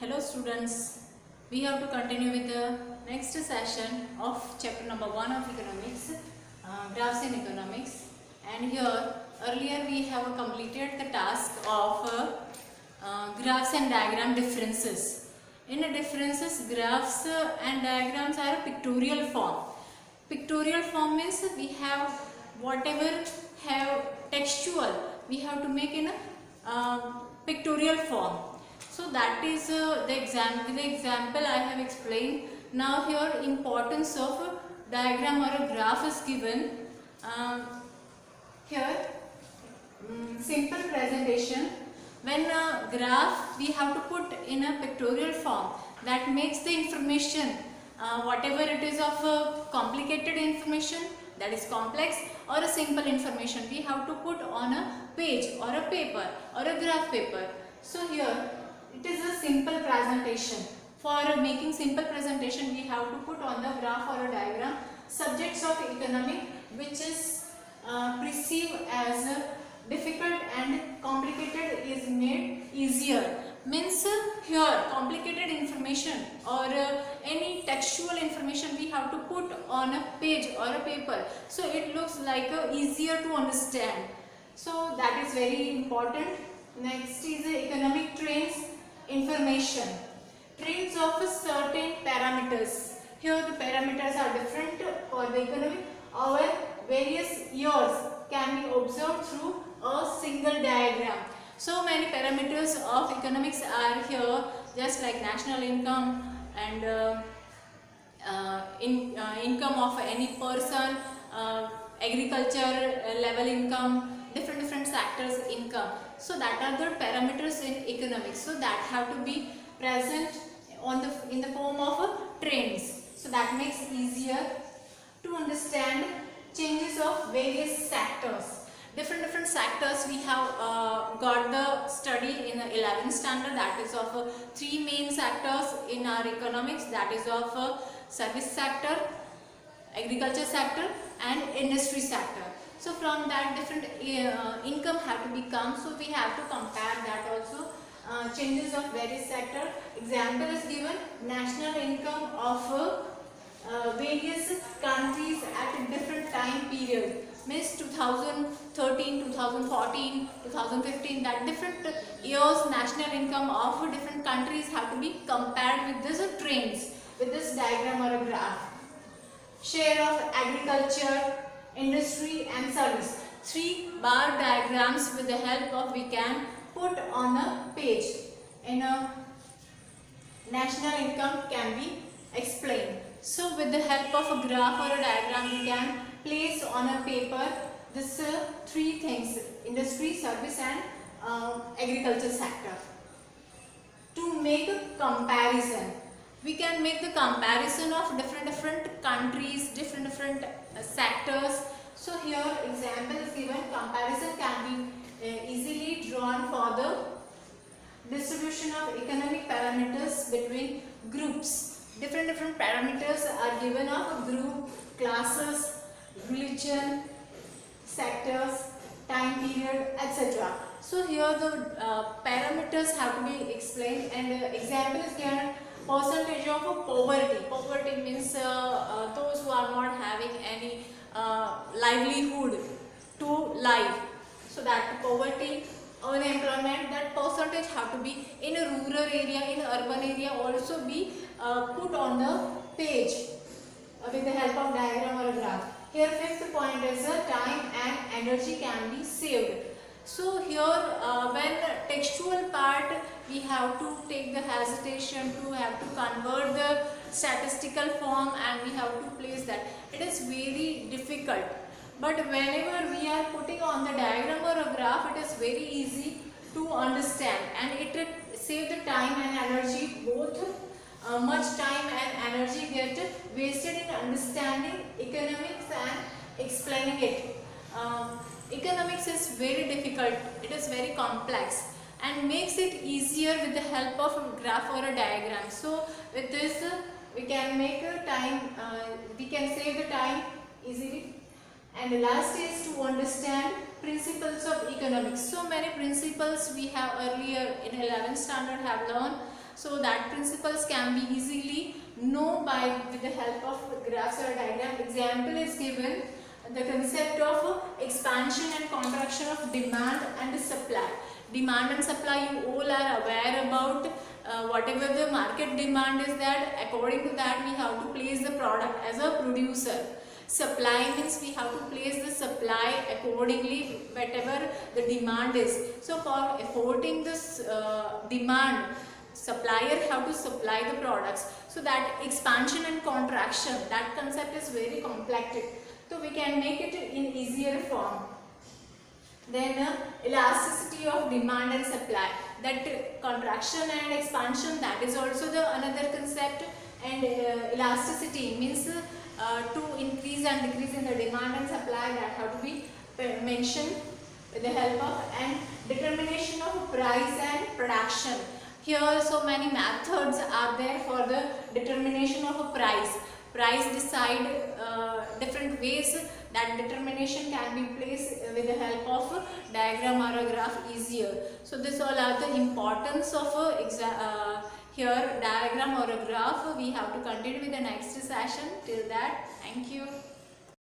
Hello students, we have to continue with the next session of chapter number 1 of economics, graphs in economics. And here earlier we have completed the task of graphs and diagram differences. In differences, graphs and diagrams are a pictorial form. Pictorial form means we have whatever have textual, we have to make in a pictorial form. So that is the example I have explained. Now here importance of a diagram or a graph is given. Here simple presentation. When a graph we have to put in a pictorial form, that makes the information whatever it is of complicated information, that is complex, or a simple information we have to put on a page or a paper or a graph paper. So here it is a simple presentation. For making simple presentation, we have to put on the graph or a diagram subjects of economic which is perceived as difficult and complicated is made easier. Means here complicated information or any textual information we have to put on a page or a paper, so it looks like easier to understand. So that is very important. Next is economic trends information. Trends of certain parameters. Here the parameters are different for the economy. Our various years can be observed through a single diagram. So many parameters of economics are here, just like national income and income of any person, agriculture level income, different sectors income. So that are the parameters in economics. So that have to be present on in the form of trends. So that makes easier to understand changes of various sectors. Different sectors we have got the study in the 11th standard, that is of three main sectors in our economics, that is of service sector, agriculture sector and industry sector. So from that different income have to become, so we have to compare that also. Changes of various sector. Example is given, national income of various countries at a different time period. Means 2013, 2014, 2015, that different years national income of different countries have to be compared with this trends, with this diagram or a graph. Share of agriculture, industry and service. 3 bar diagrams with the help of we can put on a page. In a national income can be explained. So with the help of a graph or a diagram we can place on a paper this 3 things: industry, service and agriculture sector. To make a comparison, we can make the comparison of different countries, different sectors. So here example is given, comparison can be easily drawn for the distribution of economic parameters between groups. Different parameters are given of group, classes, religion, sectors, time period, etc. So here the parameters have to be explained, and example is given, percentage of poverty. Poverty means those who are not having any livelihood to live. So that poverty, unemployment, that percentage have to be in a rural area, in urban area also be put on the page with the help of diagram or a graph. Here fifth point is time and energy can be saved. So here when textual part we have to take the hesitation to have to convert the statistical form and we have to place that. It is very difficult. But whenever we are putting on the diagram or a graph, it is very easy to understand, and it saves the time and energy, both much time and energy get wasted in understanding economics and explaining it. Economics is very difficult, it is very complex and makes it easier with the help of a graph or a diagram. So with this we can make a time, we can save the time easily. And the last is to understand principles of economics. So many principles we have earlier in 11th standard have learned. So that principles can be easily known by with the help of graphs or diagram. Example is given, the concept of expansion and contraction of demand and supply. Demand and supply, you all are aware about. Whatever the market demand is, that according to that we have to place the product as a producer. Supply means we have to place the supply accordingly whatever the demand is. So for affording this demand, supplier have to supply the products. So that expansion and contraction, that concept is very complex, so we can make it in easier form. Then elasticity of demand and supply, that contraction and expansion, that is also the another concept. And elasticity means to increase and decrease in the demand and supply, that have to be mentioned with the help of. And determination of price and production, here so many methods are there for the determination of a price. Price decide different ways, that determination can be placed with the help of diagram or a graph easier. So this all are the importance of here diagram or a graph. We have to continue with the next session. Till that, thank you.